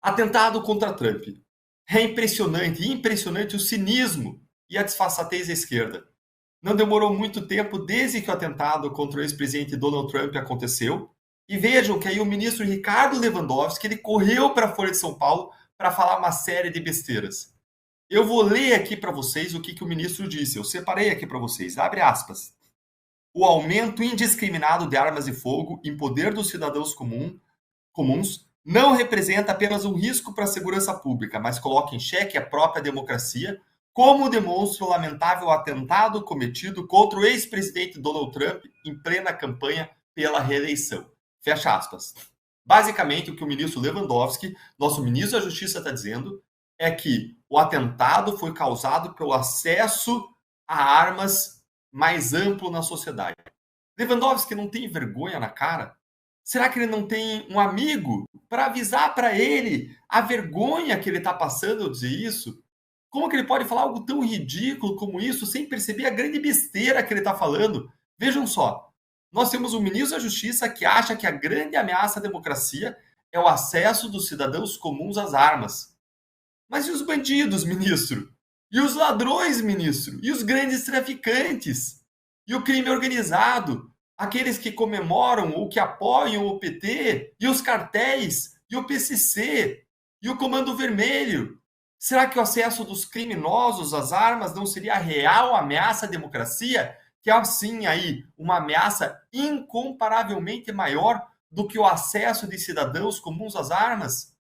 Atentado contra Trump. É impressionante o cinismo e a disfarçatez da esquerda. Não demorou muito tempo desde que o atentado contra o ex-presidente Donald Trump aconteceu. E vejam que aí o ministro Ricardo Lewandowski ele correu para a Folha de São Paulo para falar uma série de besteiras. Eu vou ler aqui para vocês o que o ministro disse. Eu separei aqui para vocês. Abre aspas. O aumento indiscriminado de armas de fogo em poder dos cidadãos comuns não representa apenas um risco para a segurança pública, mas coloca em xeque a própria democracia, como demonstra o lamentável atentado cometido contra o ex-presidente Donald Trump em plena campanha pela reeleição. Fecha aspas. Basicamente, o que o ministro Lewandowski, nosso ministro da Justiça, está dizendo é que o atentado foi causado pelo acesso a armas mais amplo na sociedade. Lewandowski não tem vergonha na cara? Será que ele não tem um amigo para avisar para ele a vergonha que ele está passando ao dizer isso? Como que ele pode falar algo tão ridículo como isso sem perceber a grande besteira que ele está falando? Vejam só, nós temos um ministro da Justiça que acha que a grande ameaça à democracia é o acesso dos cidadãos comuns às armas. Mas e os bandidos, ministro? E os ladrões, ministro? E os grandes traficantes? E o crime organizado? Aqueles que comemoram ou que apoiam o PT? E os cartéis? E o PCC? E o Comando Vermelho? Será que o acesso dos criminosos às armas não seria a real ameaça à democracia? Que é, sim, aí, uma ameaça incomparavelmente maior do que o acesso de cidadãos comuns às armas?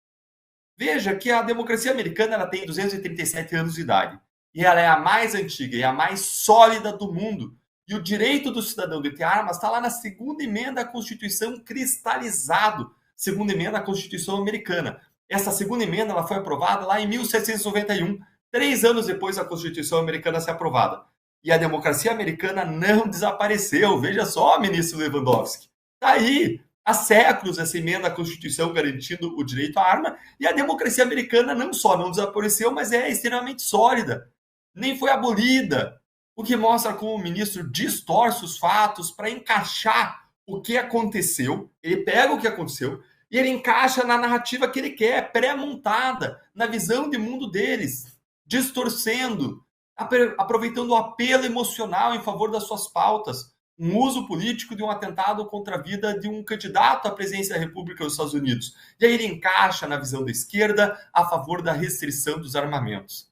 Veja que a democracia americana ela tem 237 anos de idade. E ela é a mais antiga e a mais sólida do mundo. E o direito do cidadão de ter armas está lá na segunda emenda à Constituição cristalizado. Segunda emenda à Constituição americana. Essa segunda emenda ela foi aprovada lá em 1791, 3 anos depois da Constituição americana ser aprovada. E a democracia americana não desapareceu. Veja só, ministro Lewandowski. Está aí. Há séculos essa emenda à Constituição garantindo o direito à arma, e a democracia americana não só não desapareceu, mas é extremamente sólida. Nem foi abolida. O que mostra como o ministro distorce os fatos para encaixar o que aconteceu. Ele pega o que aconteceu e ele encaixa na narrativa que ele quer, pré-montada, na visão de mundo deles, distorcendo, aproveitando o apelo emocional em favor das suas pautas. Um uso político de um atentado contra a vida de um candidato à presidência da República dos Estados Unidos. E aí ele encaixa na visão da esquerda a favor da restrição dos armamentos.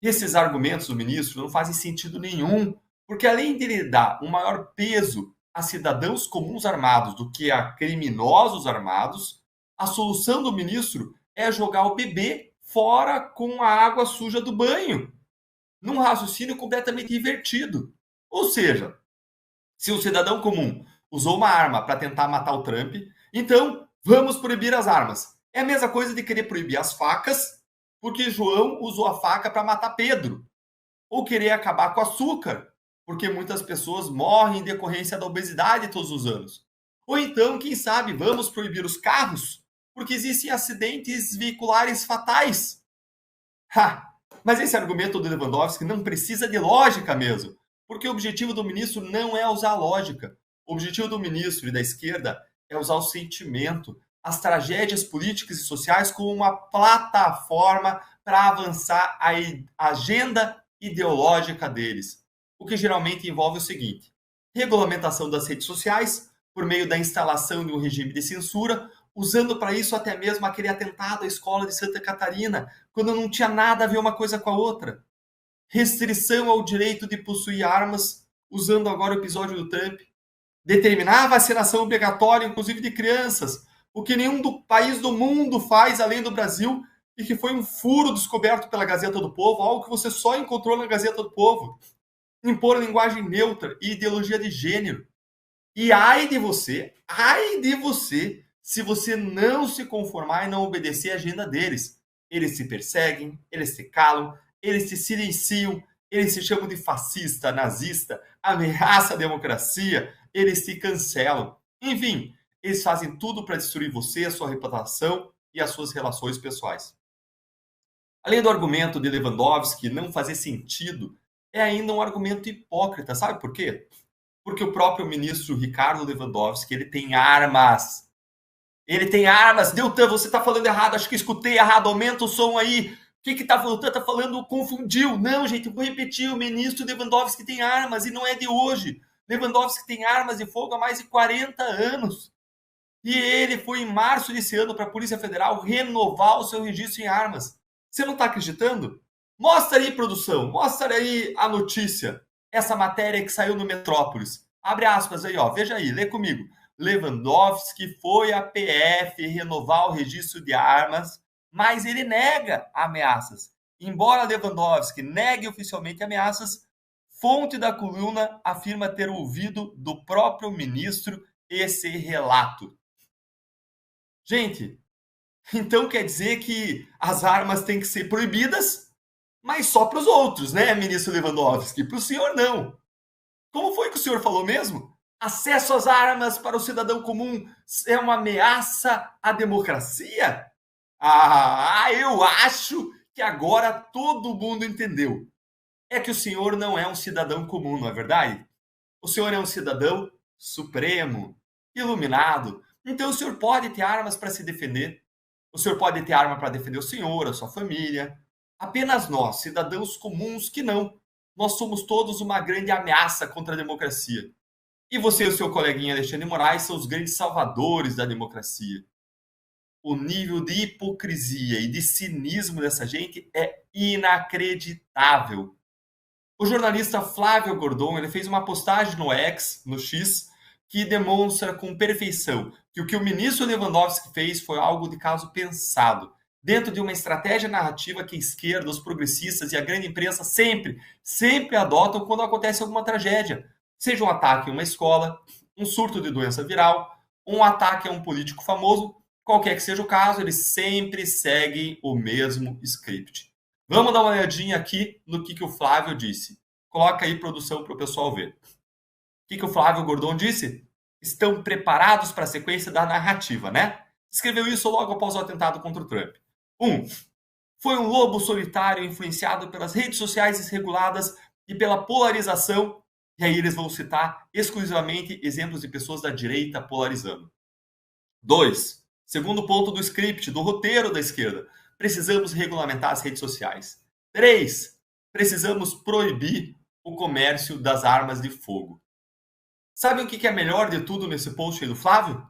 E esses argumentos do ministro não fazem sentido nenhum, porque além de ele dar um maior peso a cidadãos comuns armados do que a criminosos armados, a solução do ministro é jogar o bebê fora com a água suja do banho, num raciocínio completamente invertido. Ou seja, se o cidadão comum usou uma arma para tentar matar o Trump, então vamos proibir as armas. É a mesma coisa de querer proibir as facas, porque João usou a faca para matar Pedro. Ou querer acabar com o açúcar, porque muitas pessoas morrem em decorrência da obesidade todos os anos. Ou então, quem sabe, vamos proibir os carros, porque existem acidentes veiculares fatais. Mas esse argumento do Lewandowski não precisa de lógica mesmo. Porque o objetivo do ministro não é usar a lógica. O objetivo do ministro e da esquerda é usar o sentimento, as tragédias políticas e sociais como uma plataforma para avançar a agenda ideológica deles. O que geralmente envolve o seguinte: regulamentação das redes sociais, por meio da instalação de um regime de censura, usando para isso até mesmo aquele atentado à escola de Santa Catarina, quando não tinha nada a ver uma coisa com a outra. Restrição ao direito de possuir armas, usando agora o episódio do Trump. Determinar a vacinação obrigatória, inclusive de crianças, o que nenhum país do mundo faz além do Brasil, e que foi um furo descoberto pela Gazeta do Povo, algo que você só encontrou na Gazeta do Povo. Impor linguagem neutra e ideologia de gênero. E ai de você, se você não se conformar e não obedecer à agenda deles. Eles se perseguem, eles se calam, eles se silenciam, eles se chamam de fascista, nazista, ameaça a democracia, eles se cancelam. Enfim, eles fazem tudo para destruir você, a sua reputação e as suas relações pessoais. Além do argumento de Lewandowski não fazer sentido, é ainda um argumento hipócrita. Sabe por quê? Porque o próprio ministro Ricardo Lewandowski ele tem armas. Ele tem armas. Deltan, você está falando errado. Acho que escutei errado. Aumenta o som aí. O que tá falando? Tá falando, confundiu. Não, gente, vou repetir. O ministro Lewandowski tem armas e não é de hoje. Lewandowski tem armas de fogo há mais de 40 anos. E ele foi em março desse ano para a Polícia Federal renovar o seu registro em armas. Você não está acreditando? Mostra aí, produção. Mostra aí a notícia. Essa matéria que saiu no Metrópolis. Abre aspas aí, ó. Veja aí, lê comigo. Lewandowski foi à PF renovar o registro de armas, mas ele nega ameaças. Embora Lewandowski negue oficialmente ameaças, fonte da coluna afirma ter ouvido do próprio ministro esse relato. Gente, então quer dizer que as armas têm que ser proibidas, mas só para os outros, né, ministro Lewandowski? Para o senhor, não. Como foi que o senhor falou mesmo? Acesso às armas para o cidadão comum é uma ameaça à democracia? Eu acho que agora todo mundo entendeu. É que o senhor não é um cidadão comum, não é verdade? O senhor é um cidadão supremo, iluminado. Então o senhor pode ter armas para se defender. O senhor pode ter arma para defender o senhor, a sua família. Apenas nós, cidadãos comuns, que não. Nós somos todos uma grande ameaça contra a democracia. E você e o seu coleguinha Alexandre de Moraes são os grandes salvadores da democracia. O nível de hipocrisia e de cinismo dessa gente é inacreditável. O jornalista Flávio Gordon, ele fez uma postagem no X, no X, que demonstra com perfeição que o que o ministro Lewandowski fez foi algo de caso pensado, dentro de uma estratégia narrativa que a esquerda, os progressistas e a grande imprensa sempre adotam quando acontece alguma tragédia. Seja um ataque a uma escola, um surto de doença viral, um ataque a um político famoso, qualquer que seja o caso, eles sempre seguem o mesmo script. Vamos dar uma olhadinha aqui no que o Flávio disse. Coloca aí, produção, para o pessoal ver. O que o Flávio Gordon disse? Estão preparados para a sequência da narrativa, né? Escreveu isso logo após o atentado contra o Trump. 1. Foi um lobo solitário influenciado pelas redes sociais desreguladas e pela polarização. E aí eles vão citar exclusivamente exemplos de pessoas da direita polarizando. 2. Segundo ponto do script, do roteiro da esquerda. Precisamos regulamentar as redes sociais. 3. Precisamos proibir o comércio das armas de fogo. Sabe o que é melhor de tudo nesse post aí do Flávio?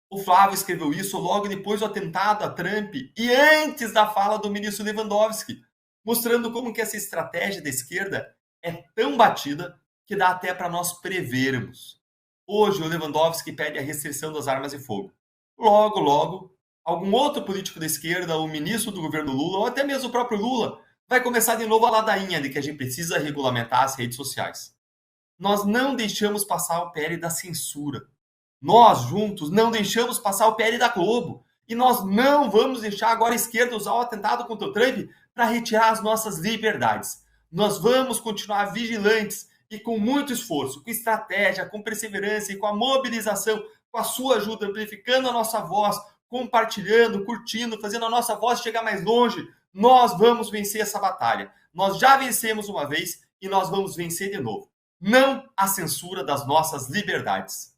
O Flávio escreveu isso logo depois do atentado a Trump e antes da fala do ministro Lewandowski, mostrando como que essa estratégia da esquerda é tão batida que dá até para nós prevermos. Hoje o Lewandowski pede a restrição das armas de fogo. Logo, algum outro político da esquerda, o ministro do governo Lula, ou até mesmo o próprio Lula, vai começar de novo a ladainha de que a gente precisa regulamentar as redes sociais. Nós não deixamos passar o PL da censura. Nós, juntos, não deixamos passar o PL da Globo. E nós não vamos deixar agora a esquerda usar o atentado contra o Trump para retirar as nossas liberdades. Nós vamos continuar vigilantes e com muito esforço, com estratégia, com perseverança e com a mobilização, com a sua ajuda, amplificando a nossa voz, compartilhando, curtindo, fazendo a nossa voz chegar mais longe. Nós vamos vencer essa batalha. Nós já vencemos uma vez e nós vamos vencer de novo. Não à censura das nossas liberdades.